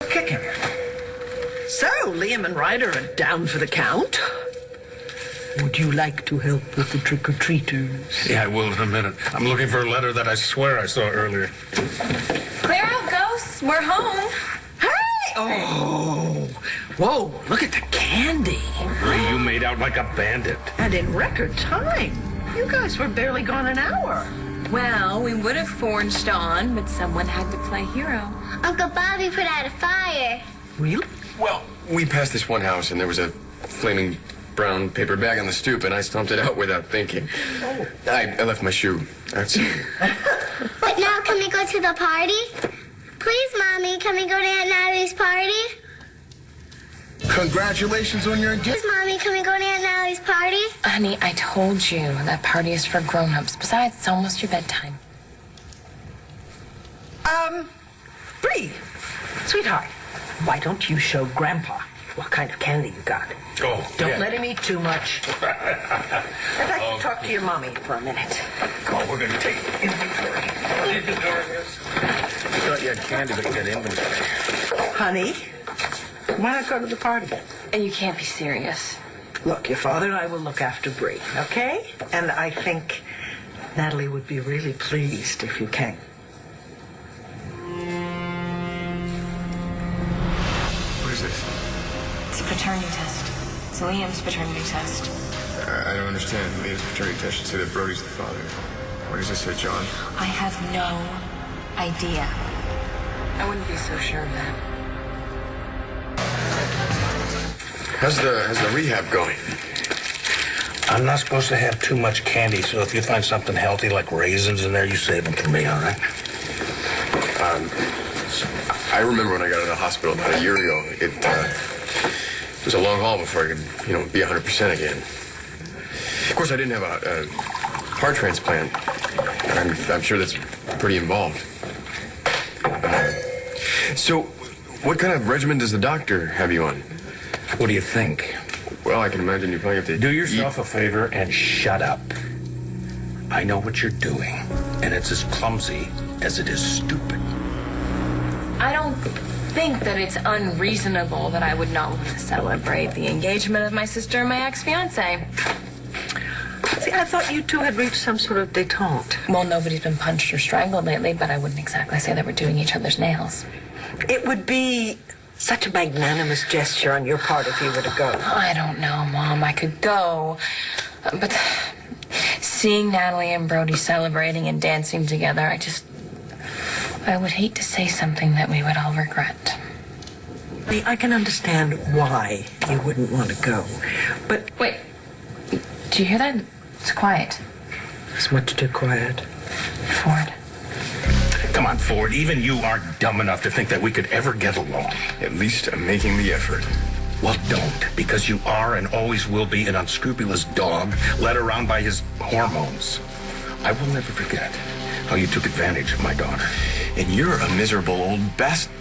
Kicking. So, Liam and Ryder are down for the count. Would you like to help with the trick-or-treaters? Yeah, I will in a minute. I'm looking for a letter that I swear I saw earlier. Clear out, ghosts. We're home. Hey! Oh! Whoa, look at the candy. Bree, you made out like a bandit. And in record time. You guys were barely gone an hour. Well, we would have forged on, but someone had to play hero. Uncle Bobby put out a fire. Really? Well, we passed this one house, and there was a flaming brown paper bag on the stoop, and I stomped it out without thinking. Oh. I left my shoe. That's... But now can we go to the party? Please, Mommy, can we go to Aunt Natalie's party? Congratulations on your engagement. Please, Mommy, can we go to Aunt Natalie's party? Honey, I told you that party is for grown-ups. Besides, it's almost your bedtime. Bree, sweetheart, why don't you show Grandpa what kind of candy you got? Oh, Don't yeah. let him eat too much. I'd like to talk to your mommy for a minute. Oh, we're going to take inventory. I thought you had candy, but you got inventory. Honey, why not go to the party? And you can't be serious. Look, your father and I will look after Bree, okay? And I think Natalie would be really pleased if you came. What is this? It's a paternity test. It's Liam's paternity test. I don't understand. Liam's paternity test should say that Brody's the father. What does this say, John? I have no idea. I wouldn't be so sure of that. How's the rehab going? I'm not supposed to have too much candy, so if you find something healthy like raisins in there, you save them for me, all right? I remember when I got out of the hospital about a year ago. It was a long haul before I could, be 100% again. Of course, I didn't have a heart transplant. I'm sure that's pretty involved. So, what kind of regimen does the doctor have you on? What do you think? Well, I can imagine you probably have to Do yourself a favor and shut up. I know what you're doing, and it's as clumsy as it is stupid. I don't think that it's unreasonable that I would not want to celebrate the engagement of my sister and my ex-fiancé. See, I thought you two had reached some sort of détente. Well, nobody's been punched or strangled lately, but I wouldn't exactly say that we're doing each other's nails. It would be such a magnanimous gesture on your part if you were to go. I don't know, Mom. I could go, but seeing Natalie and Brody celebrating and dancing together, I would hate to say something that we would all regret. I can understand why you wouldn't want to go, but Wait, do you hear that? It's quiet. it's much too quiet. Ford. Come on, Ford. Even you aren't dumb enough to think that we could ever get along. At least I'm making the effort. Well, don't, because you are and always will be an unscrupulous dog led around by his hormones. I will never forget how you took advantage of my daughter. And you're a miserable old bastard.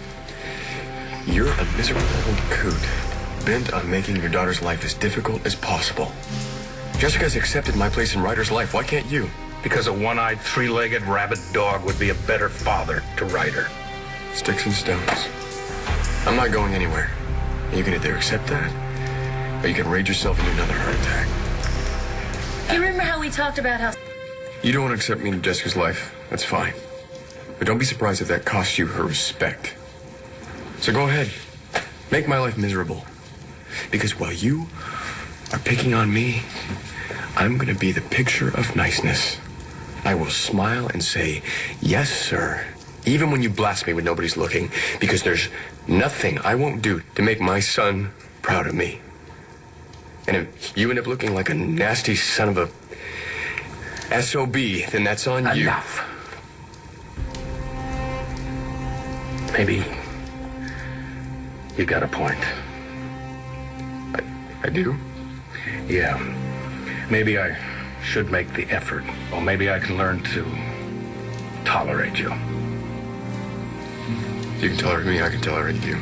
You're a miserable old coot, bent on making your daughter's life as difficult as possible. Jessica's accepted my place in Ryder's life. Why can't you? Because a one-eyed, three-legged rabid dog would be a better father to Ryder. Sticks and stones. I'm not going anywhere. You can either accept that, or you can rage yourself into another heart attack. You remember how we talked about how... You don't want to accept me into Jessica's life. That's fine. But don't be surprised if that costs you her respect. So go ahead. Make my life miserable. Because while you are picking on me, I'm going to be the picture of niceness. I will smile and say, yes, sir, even when you blast me when nobody's looking, because there's nothing I won't do to make my son proud of me. And if you end up looking like a nasty son of a SOB, then that's on you. Enough. Maybe you got a point. I do? Yeah. Maybe I should make the effort. Or maybe I can learn to tolerate you. You can tolerate me, I can tolerate you.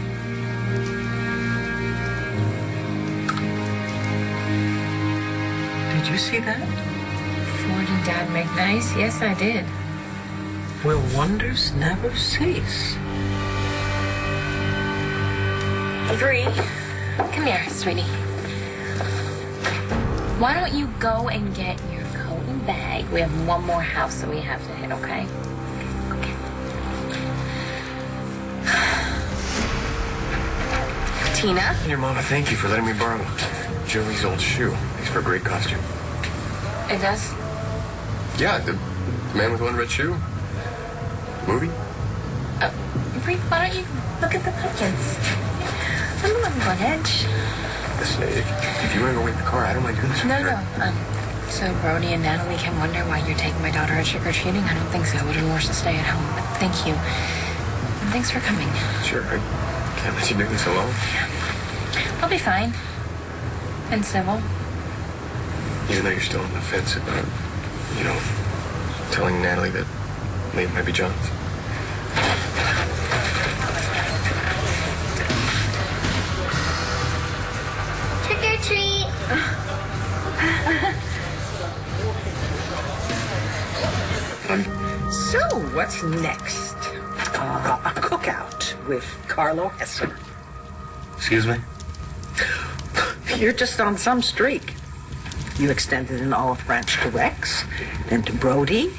Did you see that? Ford and Dad make nice? Yes, I did. Will wonders never cease? Bree, come here, sweetie. Why don't you go and get your coat and bag? We have one more house that we have to hit, okay? Okay. Tina? Your mama, thank you for letting me borrow Joey's old shoe. Thanks for a great costume. It does? Yeah, the man with one red shoe. Movie? Bree, why don't you look at the pumpkins? I'm a little on edge. Listen, if you want to go wait in the car, I don't mind doing this. No. So Brody and Natalie can wonder why you're taking my daughter out trick-or-treating? I don't think so. It would have worse to stay at home. But thank you. And thanks for coming. Sure, I can't let you do this alone. I'll be fine. And civil. Even though you're still on the fence about, telling Natalie that Liam might be John's. Trick or treat. So, what's next? A cookout with Carlo Hesser. Excuse me? You're just on some streak. You extended an olive branch to Rex, then to Brody,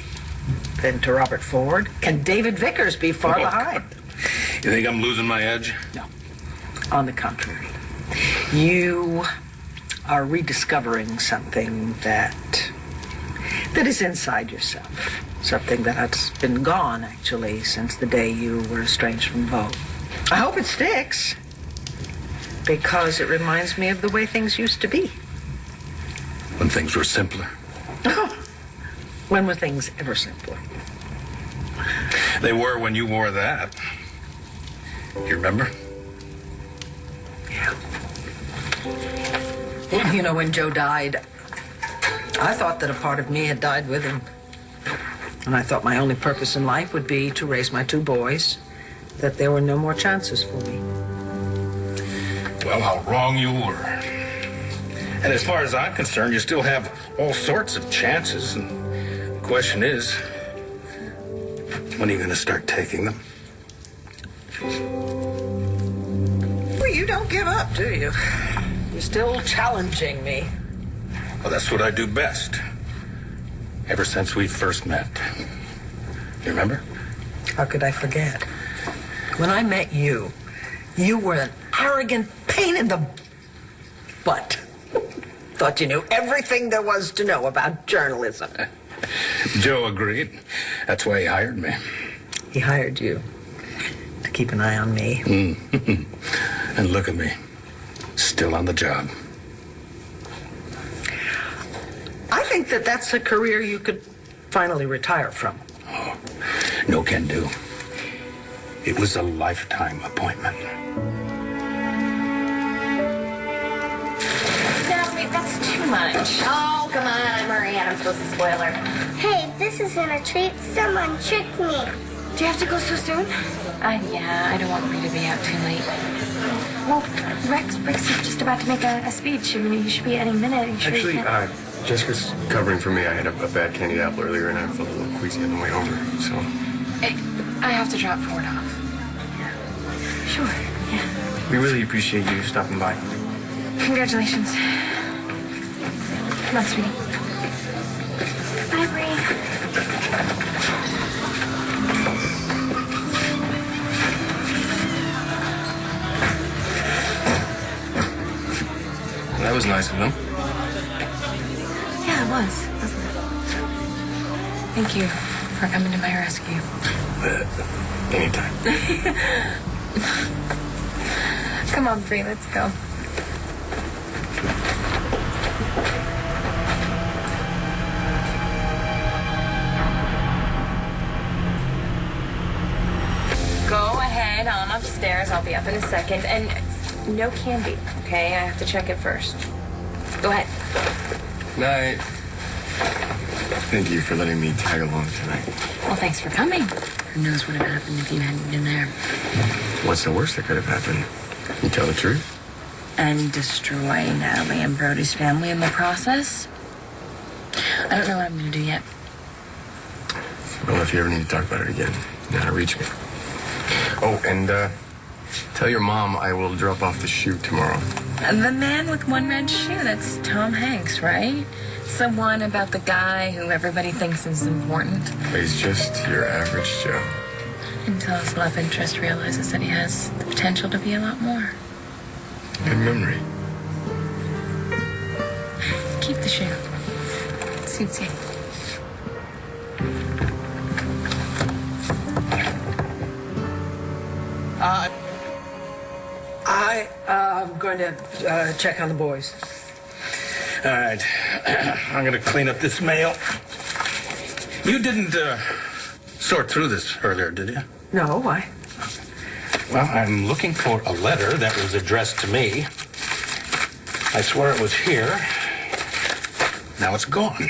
then to Robert Ford. Can David Vickers be far behind? You think I'm losing my edge? No. On the contrary. You are rediscovering something that is inside yourself. Something that has been gone, actually, since the day you were estranged from Vogue. I hope it sticks, because it reminds me of the way things used to be. When things were simpler. Oh, when were things ever simpler? They were when you wore that. You remember? Yeah. You know, when Joe died, I thought that a part of me had died with him. And I thought my only purpose in life would be to raise my two boys, that there were no more chances for me. Well, how wrong you were. And as far as I'm concerned, you still have all sorts of chances. And the question is, when are you going to start taking them? Well, you don't give up, do you? You're still challenging me. Well, that's what I do best. Ever since we first met. You remember? How could I forget? When I met you, you were an arrogant pain in the butt. Thought you knew everything there was to know about journalism. Joe agreed. That's why he hired me. He hired you to keep an eye on me. And look at me. Still on the job. I think that that's a career you could finally retire from. Oh, no can do. It was a lifetime appointment. Natalie, that's too much. Oh, come on, I'm Marie. I'm supposed to spoil her. Hey, this isn't a treat. Someone tricked me. Do you have to go so soon? Yeah, I don't want Bree to be out too late. Well, Rex is just about to make a speech. I mean, you should be any minute. You sure Actually, you can't- Jessica's covering for me. I had a bad candied apple earlier, and I felt a little queasy on the way over, so... I have to drop Ford off. Sure, yeah. We really appreciate you stopping by. Congratulations. Come on, sweetie. Bye, Bree. That was nice of them. Yeah, it was, wasn't it? Thank you for coming to my rescue. Anytime. Come on, Bree, let's go. Go ahead on upstairs. I'll be up in a second. And no candy, okay? I have to check it first. Go ahead. Night. Thank you for letting me tag along tonight. Well, thanks for coming. Who knows what would have happened if you hadn't been there. What's the worst that could have happened? You tell the truth? And destroy Natalie and Brody's family in the process? I don't know what I'm going to do yet. Well, if you ever need to talk about it again, you know how to reach me. Oh, and Tell your mom I will drop off the shoe tomorrow. The man with one red shoe, that's Tom Hanks, right? It's the one about the guy who everybody thinks is important. He's just your average Joe. Until his love interest realizes that he has the potential to be a lot more. Good memory. Keep the shoe. It suits you. I'm going to check on the boys. All right. I'm going to clean up this mail. You didn't sort through this earlier, did you? No, why? Well, I'm looking for a letter that was addressed to me. I swear it was here. Now it's gone.